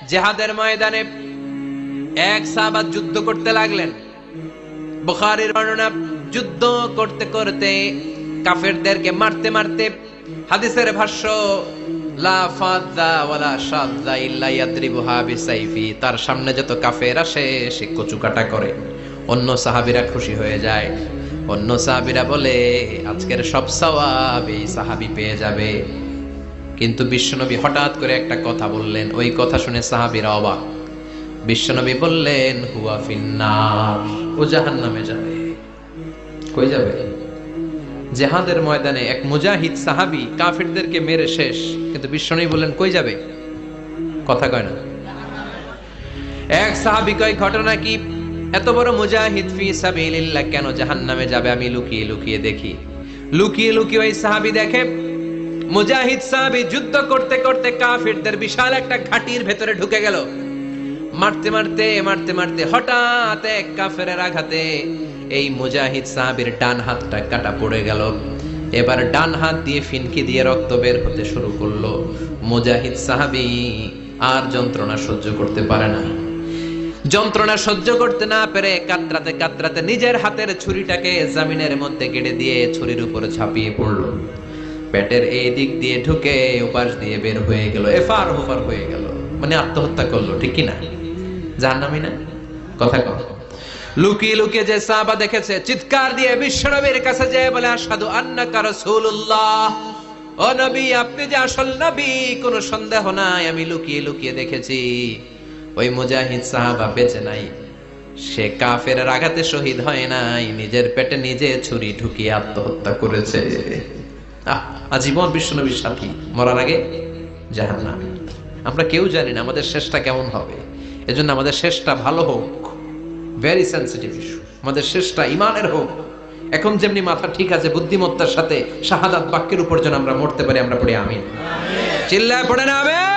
জিহাদের ময়দানে এক সাহাবা যুদ্ধ করতে লাগলেন। বুখারীর বর্ণনা, যুদ্ধ করতে করতে কাফেরদেরকে মারতে মারতে, হাদিসের ভাষ্য লা ফাযা ওয়ালা শাযা ইল্লা ইয়াদরিবুহা বিসাইফি, তার সামনে যত কাফের আসে সে কচুকাটা করে। অন্য সাহাবীরা খুশি হয়ে যায়, অন্য সাহাবীরা বলে আজকের সব সওয়াব এই সাহাবী পেয়ে যাবে। কিন্তু বিশ্বনবী হঠাৎ করে একটা কথা বললেন, ওই কথা শুনে সাহাবীরা অবাক। বিশ্বনবী বললেন হুয়া ফিন্নার, ও জাহান্নামে যাবে। কই যাবে? জিহাদের ময়দানে এক মুজাহিদ সাহাবী কাফেরদেরকে মেরে শেষ, কিন্তু বিশ্বনবী বললেন কই যাবে? কথা কয় না। এক সাহাবী কয় ঘটনা কি? এত বড় মুজাহিদ ফি সাবিলিল্লাহ কেন জাহান্নামে যাবে? আমি লুকিয়ে লুকিয়ে দেখি। লুকিয়ে লুকিয়ে ওই সাহাবী দেখে মুজাহিদ সাহাবী যুদ্ধ করতে করতে কাফেরদের বিশাল একটা ঘাটির ভেতরে ঢুকে গেল। মারতে মারতে মারতে মারতে হঠাৎ এক কাফেরের আঘাতে এই মুজাহিদ সাহাবীর ডান হাতটা কাটা পড়ে গেল। এবার ডান হাত দিয়ে ফিনকি দিয়ে রক্ত বের হতে শুরু করলো। মুজাহিদ সাহাবী আর যন্ত্রণা সহ্য করতে পারে না। যন্ত্রণা সহ্য করতে না পেরে কাতরাতে কাতরাতে নিজের হাতের ছুরিটাকে জমিনের মধ্যে গেড়ে দিয়ে ছুরির উপরে ঝাঁপিয়ে পড়লো। পেটের এই দিক দিয়ে ঢুকে উপাস দিয়ে বের হয়ে গেল, এফার ওফার হয়ে গেল, মানে আত্মহত্যা করলো। ঠিক কি না? জাহান্নামী না? কথা কও। লুকিয়ে লুকিয়ে যে সাহাবা দেখেছে চিৎকার দিয়ে বিশ্বনবীর কাছে যেয়ে বলে আশহাদু আন্নাকা রাসূলুল্লাহ, ও নবী আপনি যে আসল নবী, কোনো সন্দেহ নাই, আমি লুকিয়ে লুকিয়ে দেখেছি। ওই মুজাহিদ সাহাবা বেঁচে নাই, সে কাফেরের আঘাতে শহীদ হয় নাই, নিজের পেটে নিজে ছুরি ঢুকিয়ে আত্মহত্যা করেছে। আজীবন বিশ্বনবীর সাথী, মরার আগে জাহান্নামী। আমরা কেউ জানি না আমাদের শেষটা কেমন হবে, এজন্য আমাদের শেষটা ভালো হোক। ভেরি সেন্সিটিভ ইস্যু, আমাদের শেষটা ইমানের হোক। এখন যেমনি মাথা ঠিক আছে, বুদ্ধিমত্তার সাথে শাহাদাত বাক্যের উপর যেন আমরা মরতে পারি। আমরা পড়ি আমিন, চিল্লায় পড়ে না আমিন।